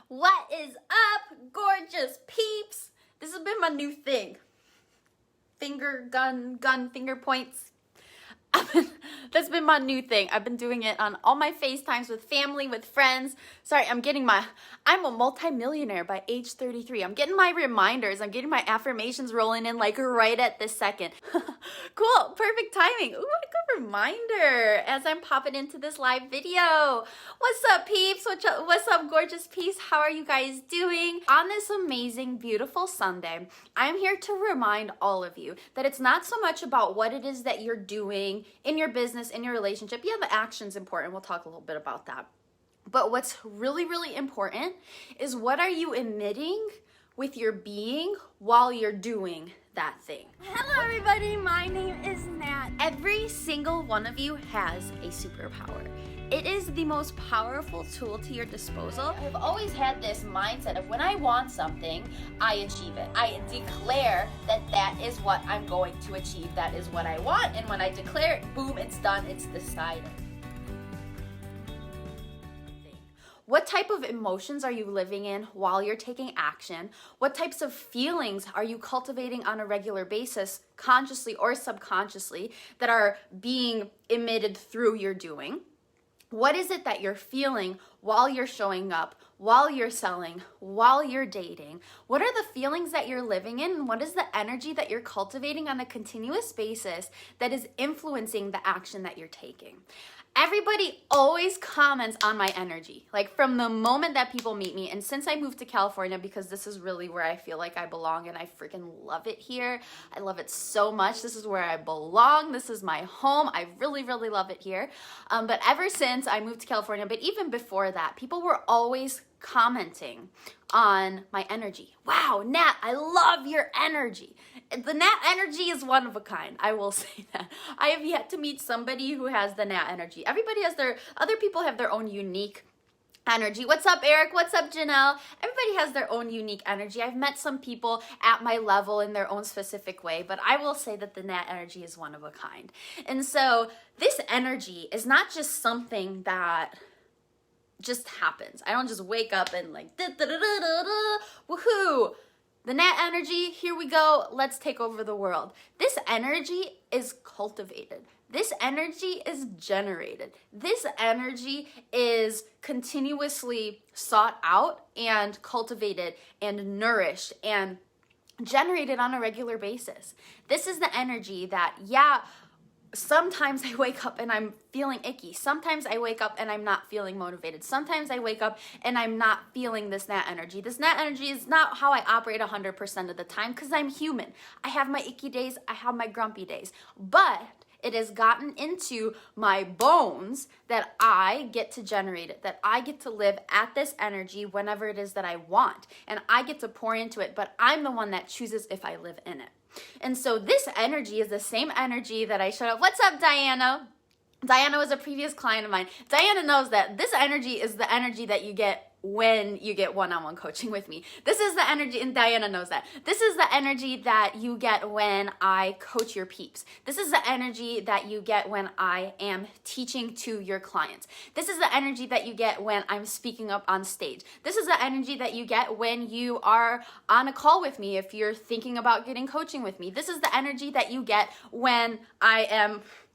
What is up, gorgeous peeps? This has been my new thing. Finger points. That's been my new thing. I've been doing it on all my FaceTimes with family, with friends. Sorry, I'm a multimillionaire by age 33. I'm getting my reminders. I'm getting my affirmations rolling in like right at this second. Cool, perfect timing. Ooh, what a good reminder as I'm popping into this live video. What's up, peeps? What's up, gorgeous peeps? How are you guys doing? On this amazing, beautiful Sunday, I'm here to remind all of you that it's not so much about what it is that you're doing in your business, in your relationship. Yeah, the action's important. We'll talk a little bit about that. But what's really, really important is what are you emitting with your being while you're doing that thing. Hello, everybody. My name is Nat. Every single one of you has a superpower. It is the most powerful tool to your disposal. I've always had this mindset of when I want something, I achieve it. I declare that that is what I'm going to achieve. That is what I want. And when I declare it, boom, it's done. It's decided. What type of emotions are you living in while you're taking action? What types of feelings are you cultivating on a regular basis, consciously or subconsciously, that are being emitted through your doing? What is it that you're feeling while you're showing up, while you're selling, while you're dating? What are the feelings that you're living in? And what is the energy that you're cultivating on a continuous basis that is influencing the action that you're taking? Everybody always comments on my energy, like from the moment that people meet me. And since I moved to California, because this is really where I feel like I belong and I freaking love it here. I love it so much. This is where I belong. This is my home. I really, really love it here. But ever since I moved to California, but even before that, people were always commenting on my energy. Wow, Nat, I love your energy. The Nat energy is one of a kind. I will say that. I have yet to meet somebody who has the Nat energy. Other people have their own unique energy. What's up, Eric? What's up, Janelle? Everybody has their own unique energy. I've met some people at my level in their own specific way, but I will say that the Nat energy is one of a kind. And so this energy is not just something that just happens. I don't just wake up and like, woohoo. The Nat energy, here we go, let's take over the world. This energy is cultivated. This energy is generated. This energy is continuously sought out and cultivated and nourished and generated on a regular basis. This is the energy that, sometimes I wake up and I'm feeling icky. Sometimes I wake up and I'm not feeling motivated. Sometimes I wake up and I'm not feeling this Nat energy. This Nat energy is not how I operate 100% of the time because I'm human. I have my icky days. I have my grumpy days. But it has gotten into my bones that I get to generate it, that I get to live at this energy whenever it is that I want. And I get to pour into it, but I'm the one that chooses if I live in it. And so this energy is the same energy that I showed up. What's up, Diana? Diana was a previous client of mine. Diana knows that this energy is the energy that you get when you get one-on-one coaching with me. This is the energy, and Diana knows that. This is the energy that you get when I coach your peeps. This is the energy that you get when I am teaching to your clients. This is the energy that you get when I'm speaking up on stage. This is the energy that you get when you are on a call with me if you're thinking about getting coaching with me. This is the energy that you get when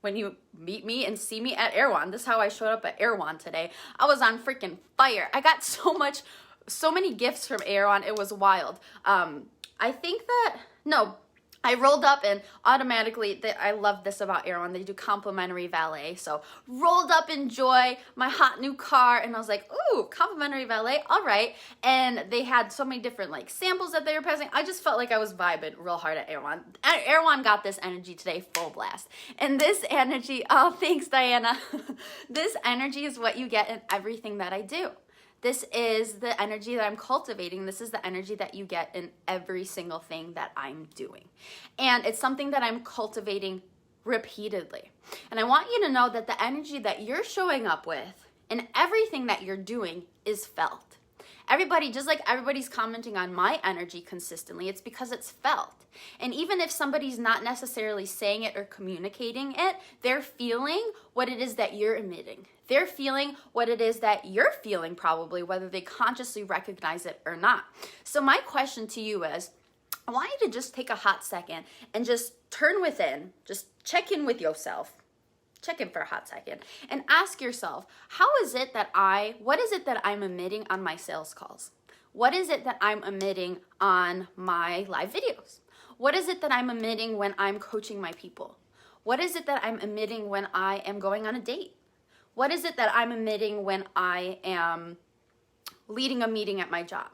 you meet me and see me at Erewhon. This is how I showed up at Erewhon today. I was on freaking fire. I got so many gifts from Erewhon. It was wild. I rolled up and automatically, I love this about Enroll. They do complimentary valet. So rolled up in joy, my hot new car, and I was like, ooh, complimentary valet, all right. And they had so many different like samples that they were passing. I just felt like I was vibing real hard at Enroll. Enroll got this energy today, full blast. And this energy, oh, thanks, Diana. This energy is what you get in everything that I do. This is the energy that I'm cultivating. This is the energy that you get in every single thing that I'm doing. And it's something that I'm cultivating repeatedly. And I want you to know that the energy that you're showing up with in everything that you're doing is felt. Everybody, just like everybody's commenting on my energy consistently, it's because it's felt. And even if somebody's not necessarily saying it or communicating it, they're feeling what it is that you're emitting. They're feeling what it is that you're feeling probably, whether they consciously recognize it or not. So my question to you is, I want you to just take a hot second and just turn within, just check in with yourself. Check in for a hot second and ask yourself, what is it that I'm emitting on my sales calls? What is it that I'm emitting on my live videos? What is it that I'm emitting when I'm coaching my people? What is it that I'm emitting when I am going on a date? What is it that I'm emitting when I am leading a meeting at my job?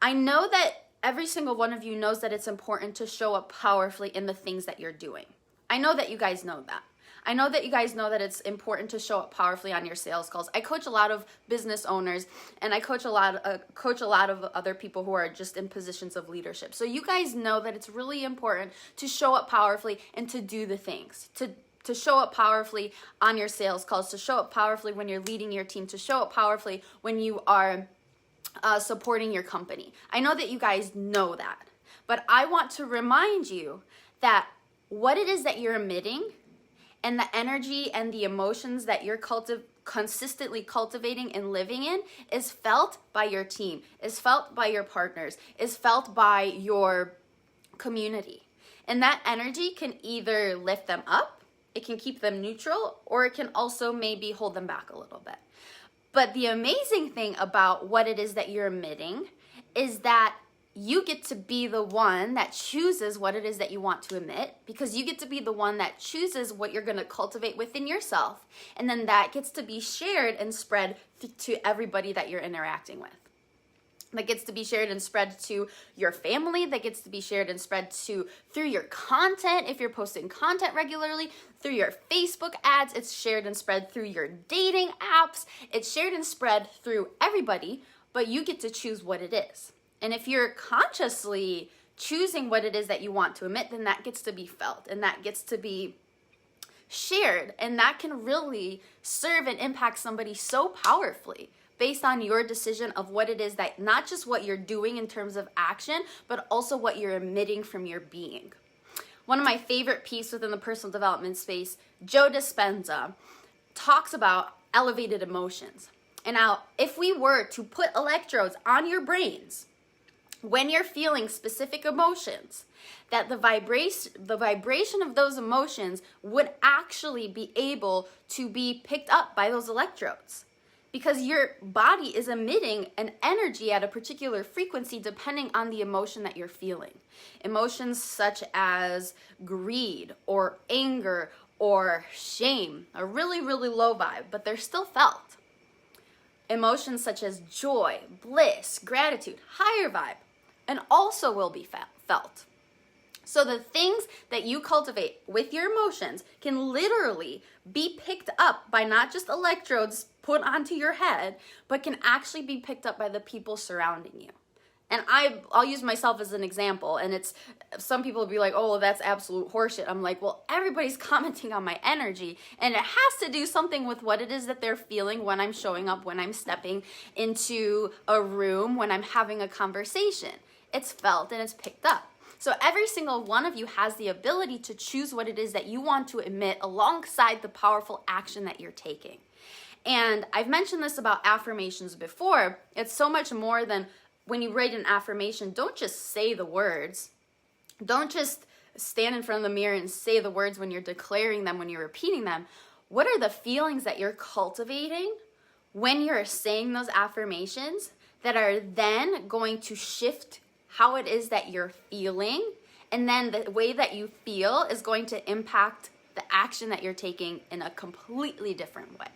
I know that every single one of you knows that it's important to show up powerfully in the things that you're doing. I know that you guys know that. I know that you guys know that it's important to show up powerfully on your sales calls. I coach a lot of business owners, and I coach a lot of other people who are just in positions of leadership. So you guys know that it's really important to show up powerfully and to do the things, to show up powerfully on your sales calls, to show up powerfully when you're leading your team, to show up powerfully when you are supporting your company. I know that you guys know that, but I want to remind you that what it is that you're emitting and the energy and the emotions that you're consistently cultivating and living in is felt by your team, is felt by your partners, is felt by your community. And that energy can either lift them up, it can keep them neutral, or it can also maybe hold them back a little bit. But the amazing thing about what it is that you're emitting is that you get to be the one that chooses what it is that you want to emit, because you get to be the one that chooses what you're going to cultivate within yourself. And then that gets to be shared and spread to everybody that you're interacting with. That gets to be shared and spread to your family, that gets to be shared and spread through your content, if you're posting content regularly, through your Facebook ads, it's shared and spread through your dating apps, it's shared and spread through everybody, but you get to choose what it is. And if you're consciously choosing what it is that you want to emit, then that gets to be felt and that gets to be shared, and that can really serve and impact somebody so powerfully based on your decision of what it is that, not just what you're doing in terms of action, but also what you're emitting from your being. One of my favorite pieces within the personal development space, Joe Dispenza, talks about elevated emotions. And now, if we were to put electrodes on your brains when you're feeling specific emotions, that the vibration of those emotions would actually be able to be picked up by those electrodes, because your body is emitting an energy at a particular frequency depending on the emotion that you're feeling. Emotions such as greed or anger or shame are really, really low vibe, but they're still felt. Emotions such as joy, bliss, gratitude, higher vibe, and also will be felt. So the things that you cultivate with your emotions can literally be picked up by not just electrodes put onto your head, but can actually be picked up by the people surrounding you. And I'll use myself as an example, and it's, some people will be like, oh, well, that's absolute horseshit. I'm like, well, everybody's commenting on my energy, and it has to do something with what it is that they're feeling when I'm showing up, when I'm stepping into a room, when I'm having a conversation. It's felt and it's picked up. So every single one of you has the ability to choose what it is that you want to emit alongside the powerful action that you're taking. And I've mentioned this about affirmations before. It's so much more than, when you write an affirmation, don't just say the words. Don't just stand in front of the mirror and say the words when you're declaring them, when you're repeating them. What are the feelings that you're cultivating when you're saying those affirmations that are then going to shift how it is that you're feeling, and then the way that you feel is going to impact the action that you're taking in a completely different way.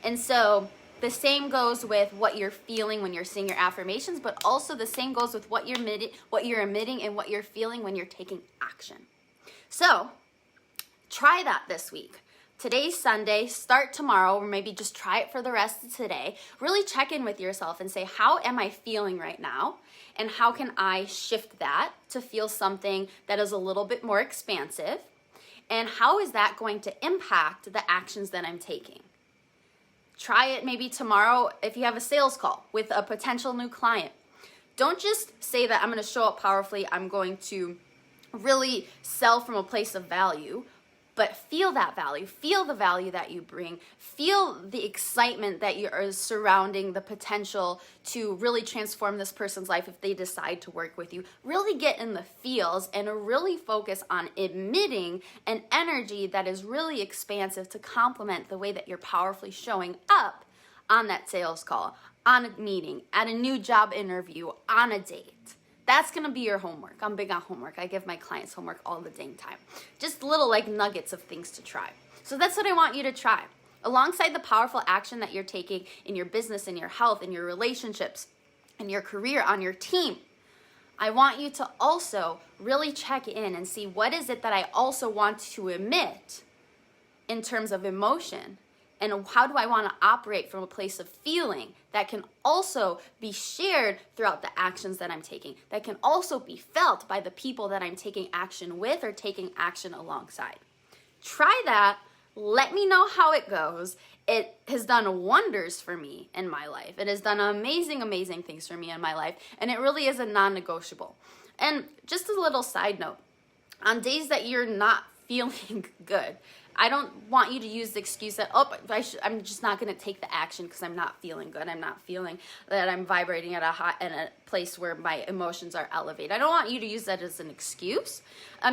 And so the same goes with what you're feeling when you're saying your affirmations, but also the same goes with what you're emitting and what you're feeling when you're taking action. So try that this week. Today's Sunday, start tomorrow, or maybe just try it for the rest of today. Really check in with yourself and say, how am I feeling right now? And how can I shift that to feel something that is a little bit more expansive? And how is that going to impact the actions that I'm taking? Try it maybe tomorrow if you have a sales call with a potential new client. Don't just say that I'm going to show up powerfully, I'm going to really sell from a place of value. but feel that value, feel the value that you bring, feel the excitement that you are surrounding the potential to really transform this person's life if they decide to work with you. Really get in the feels and really focus on emitting an energy that is really expansive to complement the way that you're powerfully showing up on that sales call, on a meeting, at a new job interview, on a date. That's gonna be your homework. I'm big on homework. I give my clients homework all the dang time. Just little like nuggets of things to try. So that's what I want you to try. Alongside the powerful action that you're taking in your business, in your health, in your relationships, in your career, on your team, I want you to also really check in and see what is it that I also want to emit in terms of emotion. And how do I want to operate from a place of feeling that can also be shared throughout the actions that I'm taking, that can also be felt by the people that I'm taking action with or taking action alongside. Try that. Let me know how it goes. It has done wonders for me in my life. It has done amazing, amazing things for me in my life. And it really is a non-negotiable. And just a little side note, on days that you're not feeling good, I don't want you to use the excuse that, I'm just not going to take the action because I'm not feeling good. I'm not feeling that I'm vibrating at a place where my emotions are elevated. I don't want you to use that as an excuse.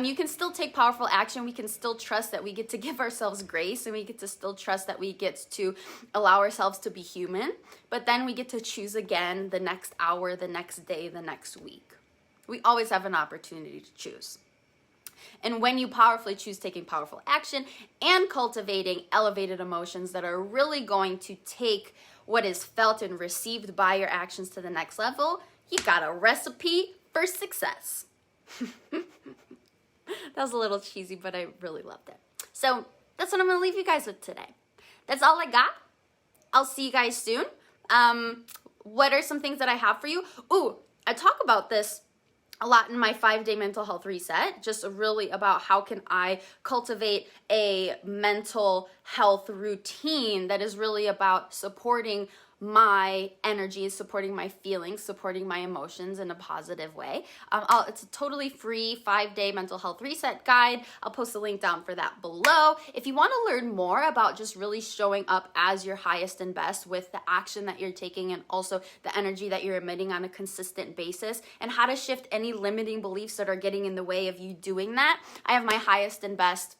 You can still take powerful action. We can still trust that we get to give ourselves grace, and we get to still trust that we get to allow ourselves to be human. But then we get to choose again the next hour, the next day, the next week. We always have an opportunity to choose. And when you powerfully choose taking powerful action and cultivating elevated emotions that are really going to take what is felt and received by your actions to the next level, you got a recipe for success. That was a little cheesy, but I really loved it. So that's what I'm going to leave you guys with today. That's all I got. I'll see you guys soon. What are some things that I have for you? Ooh, I talk about this a lot in my 5-day mental health reset, just really about how can I cultivate a mental health routine that is really about supporting my energy, supporting my feelings, supporting my emotions in a positive way. It's a totally free 5-day mental health reset guide. I'll post a link down for that below. If you want to learn more about just really showing up as your highest and best with the action that you're taking and also the energy that you're emitting on a consistent basis and how to shift any limiting beliefs that are getting in the way of you doing that, I have my highest and best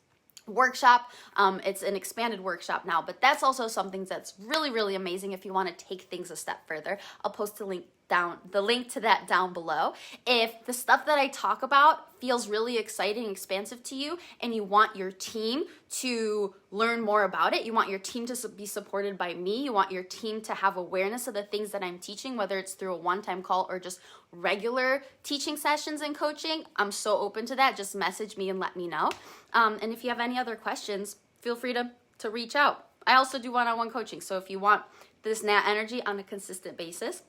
workshop. It's an expanded workshop now, but that's also something that's really, really amazing if you want to take things a step further. I'll post the link to that down below. If the stuff that I talk about feels really exciting, expansive to you, and you want your team to learn more about it, you want your team to be supported by me, you want your team to have awareness of the things that I'm teaching, whether it's through a one-time call or just regular teaching sessions and coaching, I'm so open to that. Just message me and let me know. And if you have any other questions, feel free to reach out. I also do one-on-one coaching, so if you want this NAT energy on a consistent basis,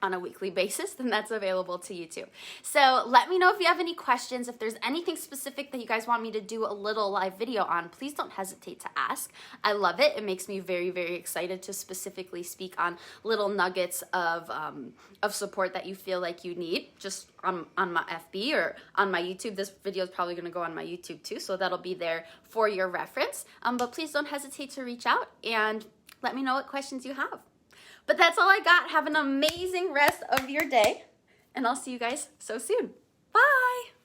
on a weekly basis, then that's available to you too. So let me know if you have any questions. If there's anything specific that you guys want me to do a little live video on, please don't hesitate to ask. I love it. It makes me very, very excited to specifically speak on little nuggets of support that you feel like you need just on my FB or on my YouTube. This video is probably going to go on my YouTube too, so that'll be there for your reference. But please don't hesitate to reach out and let me know what questions you have. But that's all I got. Have an amazing rest of your day, and I'll see you guys so soon. Bye.